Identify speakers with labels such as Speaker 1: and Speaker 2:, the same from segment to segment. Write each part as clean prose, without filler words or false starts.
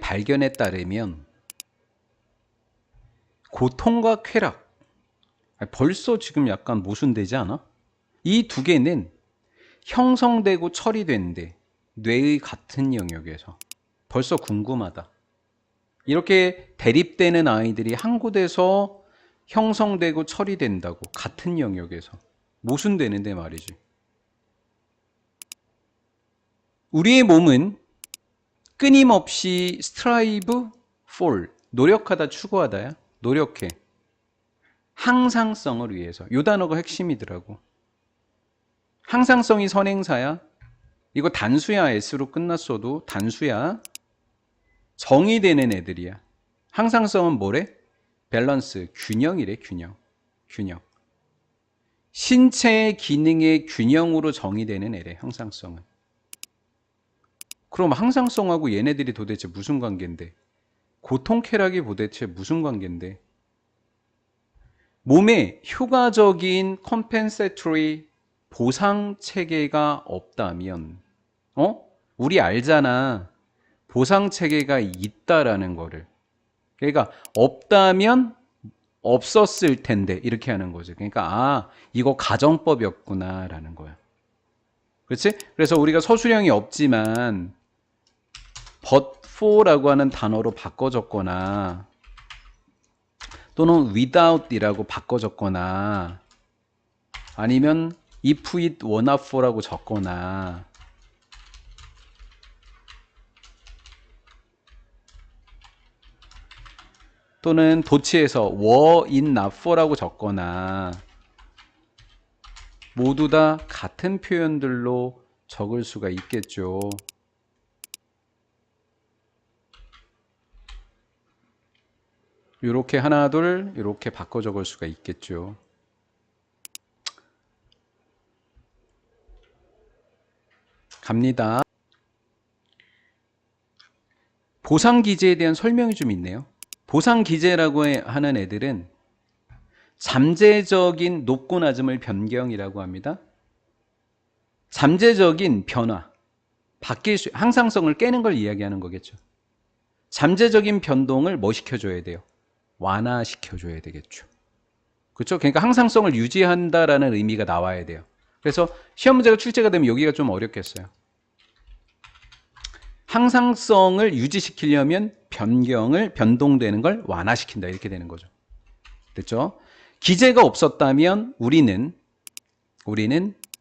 Speaker 1: 발견에 따르면 고통과 쾌락, 벌써 지금 약간 모순되지 않아? 이 두 개는 형성되고 처리된대. 뇌의 같은 영역에서. 벌써 궁금하다. 이렇게 대립되는 아이들이 한 곳에서 형성되고 처리된다고. 같은 영역에서. 모순되는데 말이지. 우리의 몸은 끊임없이 strive for, 노력하다 추구하다야. 노력해. 항상성을 위해서. 이 단어가 핵심이더라고. 항상성이 선행사야. 이거 단수야. S로 끝났어도 단수야. 정의 되는 애들이야. 항상성은 뭐래? 밸런스, 균형이래. 균형. 신체의 기능의 균형으로 정의되는 애래. 항상성은. 그럼 항상성하고 얘네들이 도대체 무슨 관계인데? 고통 쾌락이 도대체 무슨 관계인데? 몸에 효과적인 compensatory 보상 체계가 없다면, 우리 알잖아. 보상 체계가 있다라는 거를. 그러니까 없다면 없었을 텐데 이렇게 하는 거죠. 그러니까 이거 가정법이었구나라는 거야. 그렇지? 그래서 우리가 서술형이 없지만 but for라고 하는 단어로 바꿔 적거나 또는 without이라고 바꿔 적거나 아니면 if it were not for라고 적거나 또는 도치에서 were it not for라고 적거나 모두 다 같은 표현들로 적을 수가 있겠죠. 이렇게 하나 둘 이렇게 바꿔 적을 수가 있겠죠. 갑니다. 보상기제에 대한 설명이 좀 있네요. 보상기제라고 하는 애들은 잠재적인 높고 낮음을 변경이라고 합니다. 잠재적인 변화, 항상성을 깨는 걸 이야기하는 거겠죠. 잠재적인 변동을 뭐 시켜줘야 돼요? 완화시켜줘야 되겠죠. 그렇죠? 그러니까 항상성을 유지한다라는 의미가 나와야 돼요. 그래서 시험 문제가 출제가 되면 여기가 좀 어렵겠어요. 항상성을 유지시키려면 변동되는 걸 완화시킨다 이렇게 되는 거죠. 됐죠? 기제가 없었다면 우리는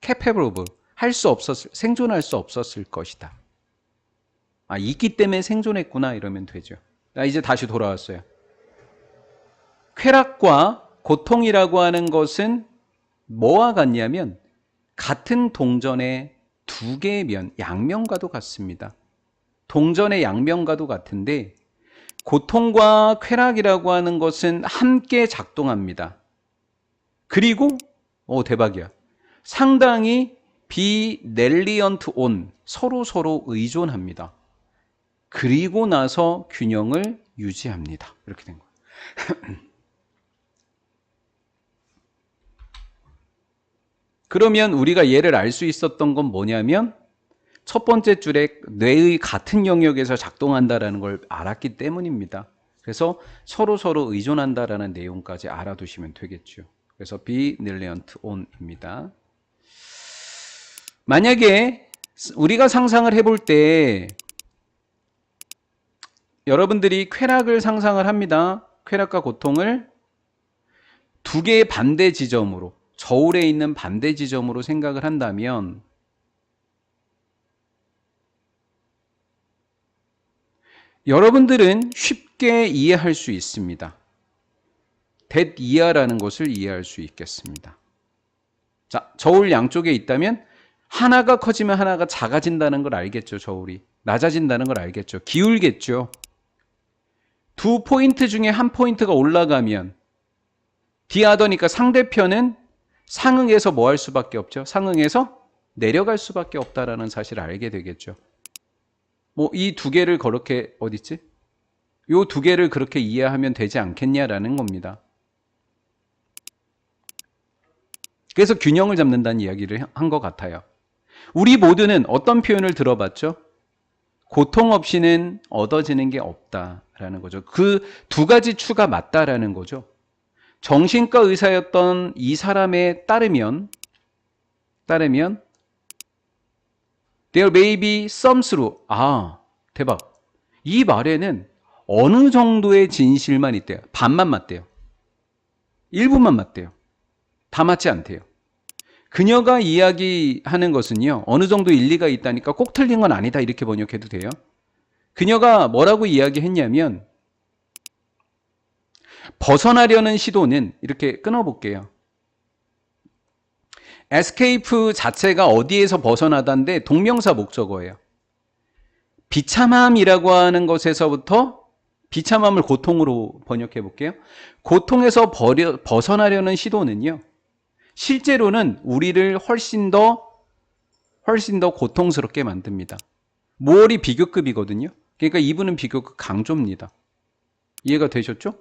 Speaker 1: capable of 생존할 수 없었을 것이다. 있기 때문에 생존했구나 이러면 되죠. 이제 다시 돌아왔어요. 쾌락과 고통이라고 하는 것은 뭐와 같냐면 같은 동전의 두 개의 면, 양면과도 같습니다. 동전의 양면과도 같은데 고통과 쾌락이라고 하는 것은 함께 작동합니다. 그리고 대박이야. 상당히 비넬리언트 온 서로 의존합니다. 그리고 나서 균형을 유지합니다. 이렇게 된 거예요. 그러면 우리가 얘를 알 수 있었던 건 뭐냐면 첫 번째 줄에 뇌의 같은 영역에서 작동한다는 걸 알았기 때문입니다. 그래서 서로 의존한다라는 내용까지 알아두시면 되겠죠. 그래서 비넬리언트 온입니다. 만약에 우리가 상상을 해볼 때 여러분들이 쾌락을 상상을 합니다. 쾌락과 고통을 두 개의 반대 지점으로, 저울에 있는 반대 지점으로 생각을 한다면 여러분들은 쉽게 이해할 수 있습니다. that 이하라는 것을 이해할 수 있겠습니다. 자, 저울 양쪽에 있다면 하나가 커지면 하나가 작아진다는 걸 알겠죠. 저울이 낮아진다는 걸 알겠죠. 기울겠죠. 두 포인트 중에 한 포인트가 올라가면 디하더니까 상대편은 상응해서 뭐 할 수밖에 없죠. 상응해서 내려갈 수밖에 없다라는 사실을 알게 되겠죠. 이 두 개를 그렇게 어딨지? 요 두 개를 그렇게 이해하면 되지 않겠냐라는 겁니다. 그래서 균형을 잡는다는 이야기를 한 것 같아요. 우리 모두는 어떤 표현을 들어봤죠? 고통 없이는 얻어지는 게 없다라는 거죠. 그 두 가지 추가 맞다라는 거죠. 정신과 의사였던 이 사람에 따르면 there may be some through. 아, 대박. 이 말에는 어느 정도의 진실만 있대요. 반만 맞대요. 일부만 맞대요. 다 맞지 않대요. 그녀가 이야기하는 것은요, 어느 정도 일리가 있다니까 꼭 틀린 건 아니다 이렇게 번역해도 돼요. 그녀가 뭐라고 이야기했냐면 벗어나려는 시도는, 이렇게 끊어볼게요. escape 자체가 어디에서 벗어나다인데 동명사 목적어예요. 비참함이라고 하는 것에서부터, 비참함을 고통으로 번역해 볼게요. 고통에서 벗어나려는 시도는요, 실제로는 우리를 훨씬 더 고통스럽게 만듭니다. 모월이 비교급이거든요. 그러니까 이분은 비교급 강조입니다. 이해가 되셨죠?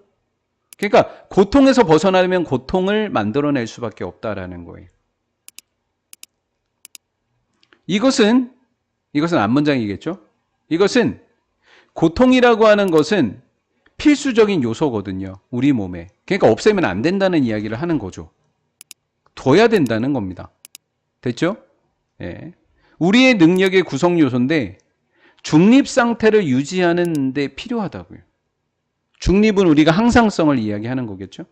Speaker 1: 그러니까 고통에서 벗어나려면 고통을 만들어낼 수밖에 없다라는 거예요. 이것은 앞문장이겠죠? 이것은 고통이라고 하는 것은 필수적인 요소거든요. 우리 몸에. 그러니까 없애면 안 된다는 이야기를 하는 거죠. 둬야 된다는 겁니다. 됐죠? 예. 우리의 능력의 구성 요소인데 중립 상태를 유지하는 데 필요하다고요. 중립은 우리가 항상성을 이야기하는 거겠죠?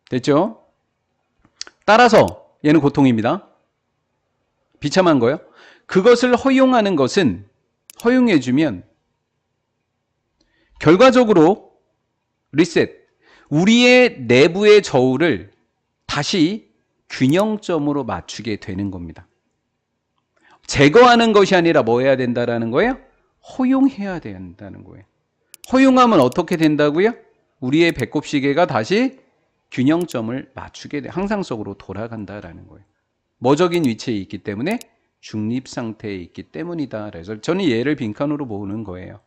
Speaker 1: 됐죠? 따라서 얘는 고통입니다. 비참한 거요. 그것을 허용하는 것은, 허용해주면 결과적으로 리셋, 우리의 내부의 저울을 다시 균형점으로 맞추게 되는 겁니다. 제거하는 것이 아니라 뭐 해야 된다라는 거예요? 허용해야 된다는 거예요. 허용하면 어떻게 된다고요? 우리의 배꼽 시계가 다시 균형점을 맞추게 돼, 항상성으로 돌아간다라는 거예요. 뭐적인 위치에 있기 때문에 중립 상태에 있기 때문이다. 그래서 저는 얘를 빈칸으로 모으는 거예요.